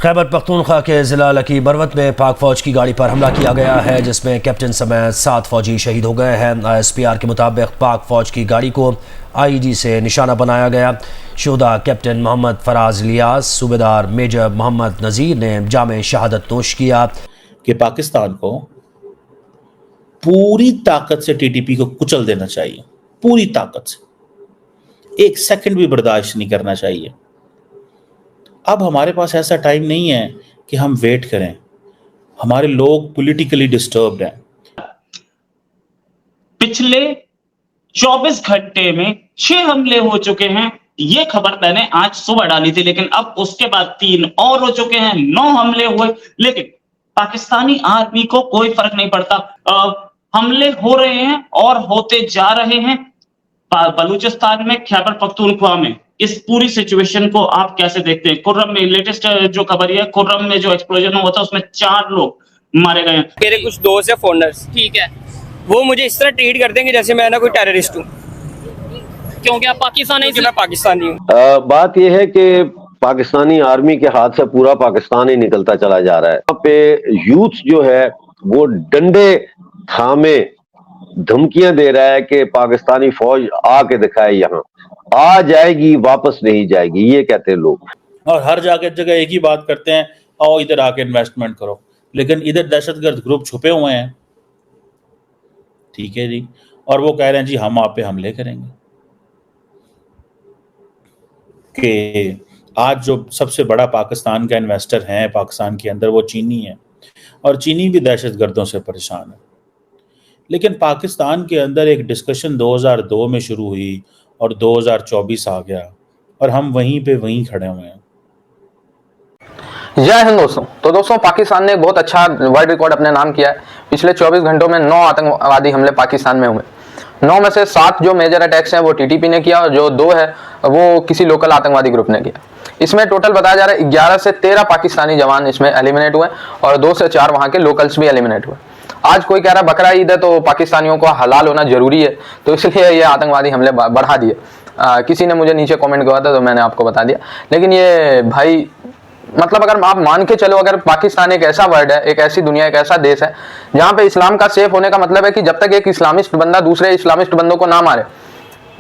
खैबर पख्तूनख्वा के ज़िला लकी बरवत में पाक फ़ौज की गाड़ी पर हमला किया गया है, जिसमें कैप्टन समेत 7 फ़ौजी शहीद हो गए हैं। ISPR के मुताबिक पाक फ़ौज की गाड़ी को IED से निशाना बनाया गया। शुहदा कैप्टन मोहम्मद फराज लियास, सूबेदार मेजर मोहम्मद नज़ीर ने जामे शहादत नोश किया कि पाकिस्तान को पूरी ताकत से TTP को कुचल देना चाहिए, पूरी ताकत से, एक सेकंड भी बर्दाश्त नहीं करना चाहिए। अब हमारे पास ऐसा टाइम नहीं है कि हम वेट करें, हमारे लोग पॉलिटिकली डिस्टर्ब्ड हैं। पिछले 24 घंटे में 6 हमले हो चुके हैं। ये खबर मैंने आज सुबह डाली थी, लेकिन अब उसके बाद 3 और हो चुके हैं, 9 हमले हुए। लेकिन पाकिस्तानी आर्मी को कोई फर्क नहीं पड़ता। हमले हो रहे हैं और होते जा रहे हैं। बलूचिस्तान में, खैबर पख्तूनख्वा में इस पूरी सिचुएशन को आप कैसे देखते हैं? कुर्रम में लेटेस्ट जो खबर है, कुर्रम में जो एक्सप्लोजन हुआ था उसमें 4 लोग मारे गए। मेरे कुछ दोस्त है फॉरनर्स, ठीक है, वो मुझे इस तरह ट्रीट कर देंगे जैसे मैं ना कोई टेररिस्ट हूँ, क्योंकि आप पाकिस्तानी हैं, मैं पाकिस्तानी हूँ। बात यह है कि पाकिस्तानी आर्मी के हाथ से पूरा पाकिस्तान ही निकलता चला जा रहा है। यहाँ पे यूथ जो है वो डंडे थामे धमकियां दे रहा है कि पाकिस्तानी फौज आके दिखाए, यहाँ आ जाएगी वापस नहीं जाएगी, ये कहते हैं लोग। और हर जगह एक ही बात करते हैं, आओ इधर आके इन्वेस्टमेंट करो, लेकिन इधर दहशतगर्द ग्रुप छुपे हुए हैं, ठीक है जी, और वो कह रहे हैं जी हम आप पे हमले करेंगे। कि आज जो सबसे बड़ा पाकिस्तान का इन्वेस्टर है पाकिस्तान के अंदर, वो चीनी है, और चीनी भी दहशतगर्दों से परेशान है। लेकिन पाकिस्तान के अंदर एक डिस्कशन 2002 में शुरू हुई और 2024 आ गया और हम वहीं पे वहीं खड़े हुए हैं। जय हिंद दोस्तों। तो दोस्तों, पाकिस्तान ने एक बहुत अच्छा वर्ल्ड रिकॉर्ड अपने नाम किया है। पिछले 24 घंटों में 9 आतंकवादी हमले पाकिस्तान में हुए। 9 में से 7 जो मेजर अटैक्स हैं वो TTP ने किया, और जो 2 है वो किसी लोकल आतंकवादी ग्रुप ने किया। इसमें टोटल बताया जा रहा है 11 से 13 पाकिस्तानी जवान इसमें एलिमिनेट हुए, और 2 से 4 वहां के लोकल्स भी एलिमिनेट हुए। आज कोई कह रहा है बकरा ईद है तो पाकिस्तानियों को हलाल होना जरूरी है, तो इसलिए ये आतंकवादी हमले बढ़ा दिए। किसी ने मुझे नीचे कमेंट किया था तो मैंने आपको बता दिया। लेकिन ये भाई, मतलब अगर आप मान के चलो, अगर पाकिस्तान एक ऐसा वर्ल्ड है, एक ऐसी दुनिया, एक ऐसा देश है जहां पे इस्लाम का सेफ होने का मतलब है कि जब तक एक इस्लामिस्ट बंदा दूसरे इस्लामिस्ट बंदों को ना मारे,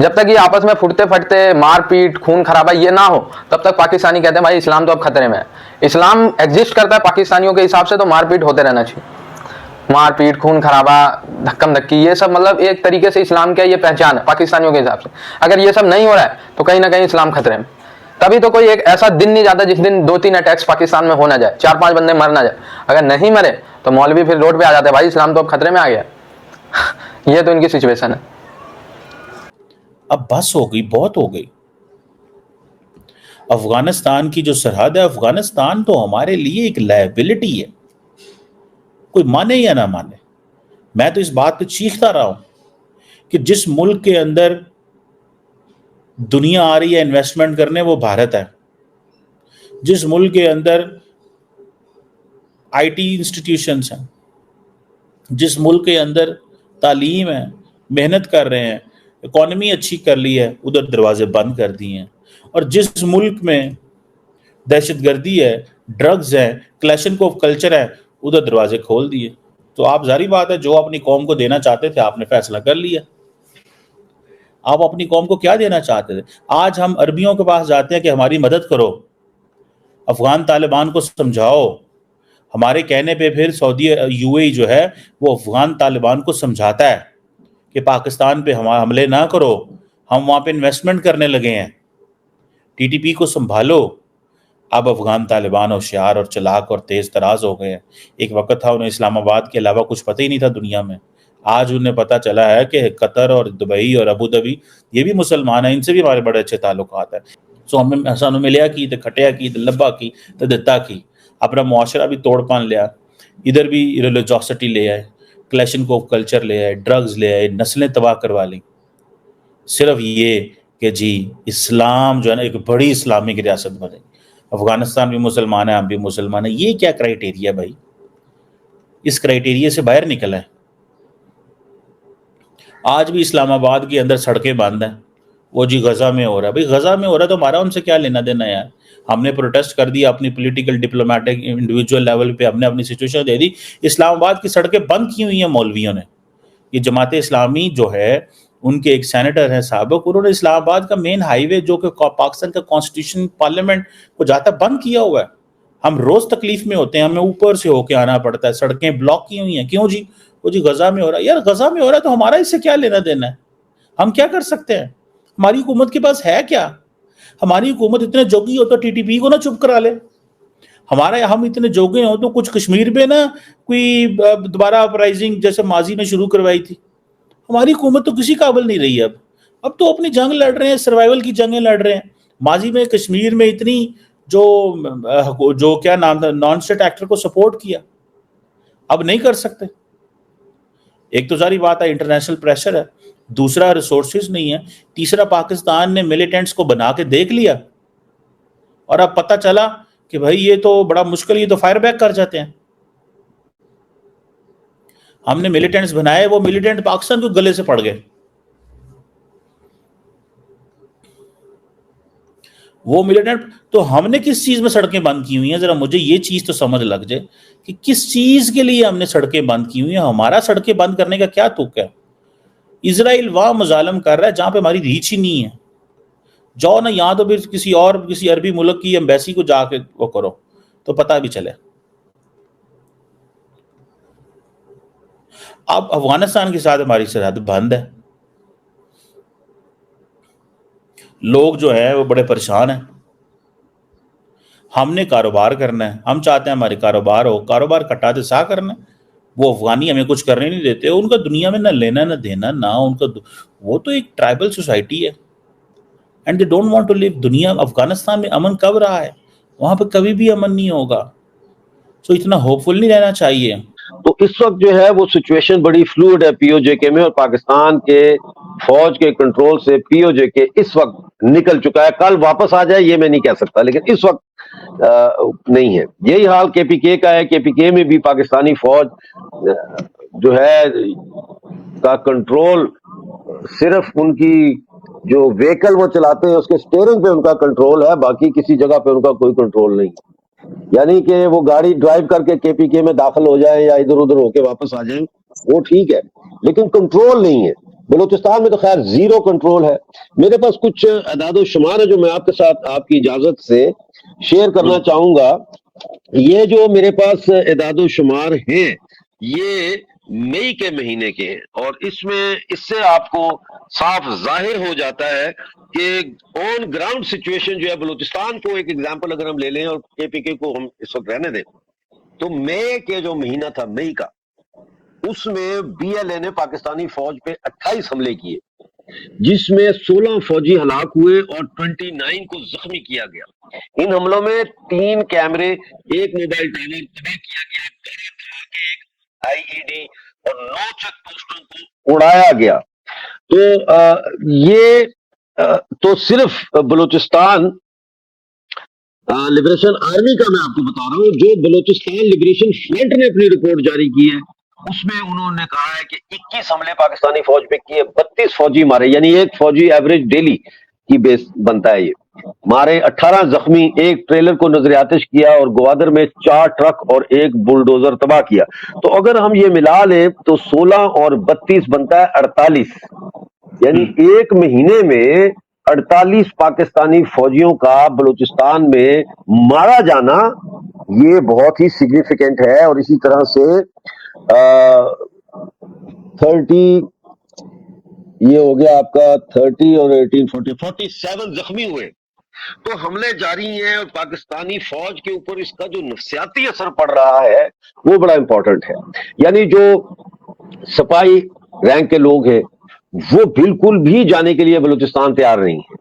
जब तक ये आपस में फुटते फटते मारपीट खून खराबा ये ना हो, तब तक पाकिस्तानी कहते हैं भाई इस्लाम तो अब खतरे में है। इस्लाम एग्जिस्ट करता है पाकिस्तानियों के हिसाब से, तो मारपीट होते रहना चाहिए। मारपीट, खून खराबा, धक्कम धक्की, ये सब मतलब एक तरीके से इस्लाम का ये पहचान है पाकिस्तानियों के हिसाब से। अगर ये सब नहीं हो रहा है तो कहीं ना कहीं इस्लाम खतरे में। तभी तो कोई एक ऐसा दिन नहीं जाता जिस दिन 2-3 अटैक्स पाकिस्तान में हो ना जाए, 4-5 बंदे मर ना जाए। अगर नहीं मरे तो मौलवी फिर रोड पे आ जाते हैं, भाई इस्लाम तो अब खतरे में आ गया। ये तो इनकी सिचुएशन है। अब बस हो गई, बहुत हो गई। अफगानिस्तान की जो सरहद है, अफगानिस्तान तो हमारे लिए एक लायबिलिटी है, कोई माने या ना माने। मैं तो इस बात पे चीखता रहा हूं कि जिस मुल्क के अंदर दुनिया आ रही है इन्वेस्टमेंट करने, वो भारत है। जिस मुल्क के अंदर IT इंस्टीट्यूशंस हैं, जिस मुल्क के अंदर तालीम है, मेहनत कर रहे हैं, इकोनॉमी अच्छी कर ली है, उधर दरवाजे बंद कर दिए हैं। और जिस मुल्क में दहशतगर्दी है, ड्रग्स है, क्लैशनकोफ कल्चर है, उधर दरवाजे खोल दिए। तो आप जारी बात है, जो अपनी कौम को देना चाहते थे आपने फैसला कर लिया। आप अपनी कौम को क्या देना चाहते थे? आज हम अरबियों के पास जाते हैं कि हमारी मदद करो, अफगान तालिबान को समझाओ। हमारे कहने पे फिर सऊदी UAE जो है वो अफगान तालिबान को समझाता है कि पाकिस्तान पे हमारे हमले ना करो, हम वहाँ पे इन्वेस्टमेंट करने लगे हैं, TTP को संभालो। अब अफगान तालिबान होशियार और चालाक और तेज तराज हो गए हैं। एक वक्त था उन्हें इस्लामाबाद के अलावा कुछ पता ही नहीं था दुनिया में। आज उन्हें पता चला है कि कतर और दुबई और अबू धाबी ये भी मुसलमान हैं, इनसे भी हमारे बड़े अच्छे ताल्लुकात हैं। सो हमें सानू मिलिया की तो खटिया की तो लब्बा की तो दिता की, अपना मुआशरा भी तोड़ पान लिया, इधर भी रिलीजियोसिटी ले आए, क्लैशनकोफ कल्चर ले आए, ड्रग्स ले आए, नस्लें तबाह करवा ली, सिर्फ ये कि जी इस्लाम जो है ना एक बड़ी इस्लामिक रियासत बने। अफगानिस्तान भी मुसलमान है, हम भी मुसलमान है। ये क्या क्राइटेरिया भाई? इस क्राइटेरिया से बाहर निकला है। आज भी इस्लामाबाद के अंदर सड़कें बंद हैं, वो जी गजा में हो रहा है। भाई गजा में हो रहा है तो हमारा उनसे क्या लेना देना यार। हमने प्रोटेस्ट कर दिया अपनी पॉलिटिकल डिप्लोमेटिक इंडिविजुअल लेवल पे, हमने अपनी सिचुएशन दे दी। इस्लामाबाद की सड़कें बंद की हुई हैं मौलवियों ने। ये जमात इस्लामी जो है, उनके एक सेनेटर हैं साबिक, उन्होंने इस्लामाबाद का मेन हाईवे जो कि पाकिस्तान का कॉन्स्टिट्यूशन पार्लियामेंट को जाता बंद किया हुआ है। हम रोज तकलीफ में होते हैं, हमें ऊपर से होके आना पड़ता है, सड़कें ब्लॉक की हुई हैं। क्यों जी? वो जी गजा में हो रहा है। यार गजा में हो रहा है तो हमारा इससे क्या लेना देना है? हम क्या कर सकते हैं? हमारी हुकूमत के पास है क्या? हमारी हुकूमत इतने जोगी हो तो टीटीपी को ना चुप करा ले। हम इतने जोगे हो तो कुछ कश्मीर में ना कोई दोबारा अपराइजिंग जैसे माजी में शुरू करवाई थी। हमारी हुकूमत तो किसी काबिल नहीं रही। अब तो अपनी जंग लड़ रहे हैं, सर्वाइवल की जंगें लड़ रहे हैं। माजी में कश्मीर में इतनी जो क्या नाम था, नॉन स्टेट एक्टर को सपोर्ट किया, अब नहीं कर सकते। एक तो सारी बात है इंटरनेशनल प्रेशर है, दूसरा रिसोर्सेज नहीं है, तीसरा पाकिस्तान ने मिलिटेंट्स को बना के देख लिया और अब पता चला कि भाई ये तो बड़ा मुश्किल, ये तो फायर बैक कर जाते हैं। हमने मिलिटेंट्स बनाए, वो मिलिटेंट पाकिस्तान को गले से पड़ गए। वो मिलिटेंट तो हमने किस चीज में सड़कें बंद की हुई हैं? जरा मुझे ये चीज तो समझ लग जाए कि किस चीज के लिए हमने सड़कें बंद की हुई हैं। हमारा सड़कें बंद करने का क्या तुक है? इजराइल वहां मुजालम कर रहा है जहां पे हमारी रीच ही नहीं है। जाओ ना, यहां तो फिर किसी अरबी मुल्क की एम्बेसी को जाके वो करो तो पता भी चले। अब अफगानिस्तान के साथ हमारी सरहद बंद है, लोग जो है वो बड़े परेशान हैं। हमने कारोबार करना है, हम चाहते हैं हमारे कारोबार हो, कारोबार कटाते सा करना है। वो अफगानी हमें कुछ करने नहीं देते, उनका दुनिया में ना लेना ना देना ना उनका, वो तो एक ट्राइबल सोसाइटी है and they don't want to live. दुनिया अफगानिस्तान में अमन कब रहा है? वहां पे कभी भी अमन नहीं होगा। सो इतना होपफुल नहीं रहना चाहिए। तो इस वक्त जो है वो सिचुएशन बड़ी फ्लूइड है पीओजे में, और पाकिस्तान के फौज के कंट्रोल से पीओजे इस वक्त निकल चुका है। कल वापस आ जाए ये मैं नहीं कह सकता, लेकिन इस वक्त नहीं है। यही हाल केपीके का है। केपीके में भी पाकिस्तानी फौज जो है का कंट्रोल सिर्फ उनकी जो व्हीकल वो चलाते हैं उसके स्टीयरिंग पे उनका कंट्रोल है, बाकी किसी जगह पे उनका कोई कंट्रोल नहीं। यानी कि वो गाड़ी ड्राइव करके केपीके में दाखिल हो जाए या इधर उधर होके वापस आ जाए वो ठीक है, लेकिन कंट्रोल नहीं है। बलूचिस्तान में तो खैर जीरो कंट्रोल है। मेरे पास कुछ अदादो शुमार है जो मैं आपके साथ आपकी इजाजत से शेयर करना चाहूंगा। ये जो मेरे पास अदादो शुमार हैं ये मई के महीने के हैं, और इससे आपको साफ जाहिर हो जाता है कि ऑन ग्राउंड सिचुएशन जो है बलूचिस्तान को एक एग्जांपल अगर हम ले लें और केपीके को हम इस वक्त रहने दें, तो मई के जो महीना था मई का, उसमें बीएलए ने पाकिस्तानी फौज पे 28 हमले किए, जिसमें 16 फौजी हलाक हुए और 29 को जख्मी किया गया। इन हमलों में 3 कैमरे, एक मोबाइल टावर तबाह किया गया, आईईडी और 9 चेक पोस्टों को उड़ाया गया। तो ये तो सिर्फ बलूचिस्तान लिबरेशन आर्मी का मैं आपको बता रहा हूं। जो बलूचिस्तान लिबरेशन फ्रंट ने अपनी रिपोर्ट जारी की है उसमें उन्होंने कहा है कि 21 हमले पाकिस्तानी फौज पे किए, 32 फौजी मारे, यानी एक फौजी एवरेज डेली की बेस बनता है ये, मारे, 18 जख्मी, एक ट्रेलर को नजर आतिश किया और ग्वादर में 4 ट्रक और 1 बुलडोजर तबाह किया। तो अगर हम ये मिला लें तो 16 और 32 बनता है 48, यानी एक महीने में 48 पाकिस्तानी फौजियों का बलूचिस्तान में मारा जाना ये बहुत ही सिग्निफिकेंट है। और इसी तरह से 30 ये हो गया आपका 30 और 18 47 जख्मी हुए। तो हमले जारी हैं और पाकिस्तानी फौज के ऊपर इसका जो नफसियाती असर पड़ रहा है वो बड़ा इंपॉर्टेंट है। यानी जो सिपाही रैंक के लोग हैं वो बिल्कुल भी जाने के लिए बलूचिस्तान तैयार नहीं है,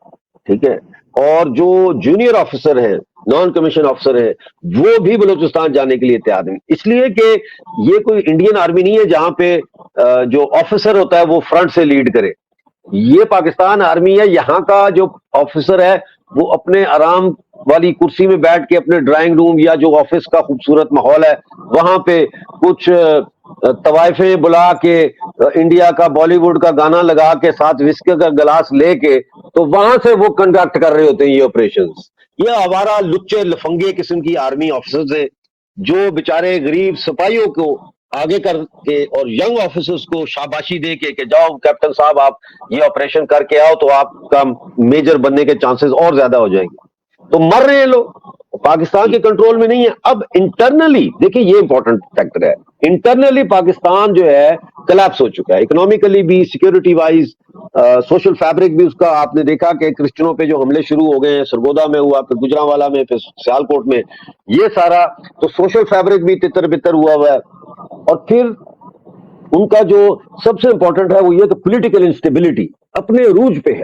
ठीक है, और जो जूनियर ऑफिसर हैं, नॉन कमीशन ऑफिसर है, वो भी बलूचिस्तान जाने के लिए तैयार नहीं, इसलिए कि ये कोई इंडियन आर्मी नहीं है जहां पे जो ऑफिसर होता है वो फ्रंट से लीड करे। ये पाकिस्तान आर्मी है। यहाँ का जो ऑफिसर है वो अपने आराम वाली कुर्सी में बैठ के अपने ड्राइंग रूम या जो ऑफिस का खूबसूरत माहौल है वहां पे कुछ तवाइफे बुला के इंडिया का बॉलीवुड का गाना लगा के साथ विस्की का गिलास लेके तो वहां से वो कंडक्ट कर रहे होते हैं ये ऑपरेशंस। ये आवारा लुच्चे लफंगे किस्म की आर्मी ऑफिसर्स हैं जो बेचारे गरीब सिपाहियों को आगे करके और यंग ऑफिसर्स को शाबाशी दे के जाओ कैप्टन साहब आप ये ऑपरेशन करके आओ तो आपका मेजर बनने के चांसेस और ज्यादा हो जाएंगे। तो मर रहे हैं लोग, पाकिस्तान के कंट्रोल में नहीं है। अब इंटरनली देखिए ये इंपॉर्टेंट फैक्टर है, इंटरनली पाकिस्तान जो है कोलैप्स हो चुका है, इकोनॉमिकली भी, सिक्योरिटी वाइज, सोशल फैब्रिक भी उसका। आपने देखा कि क्रिश्चियनों पे जो हमले शुरू हो गए हैं, सरगोदा में हुआ, फिर गुजरांवाला में, फिर सियालकोट में, ये सारा तो सोशल फैब्रिक भी तितर बितर हुआ है। और फिर उनका जो सबसे इंपॉर्टेंट है वो ये कि पॉलिटिकल इंस्टेबिलिटी अपने रूज पे है।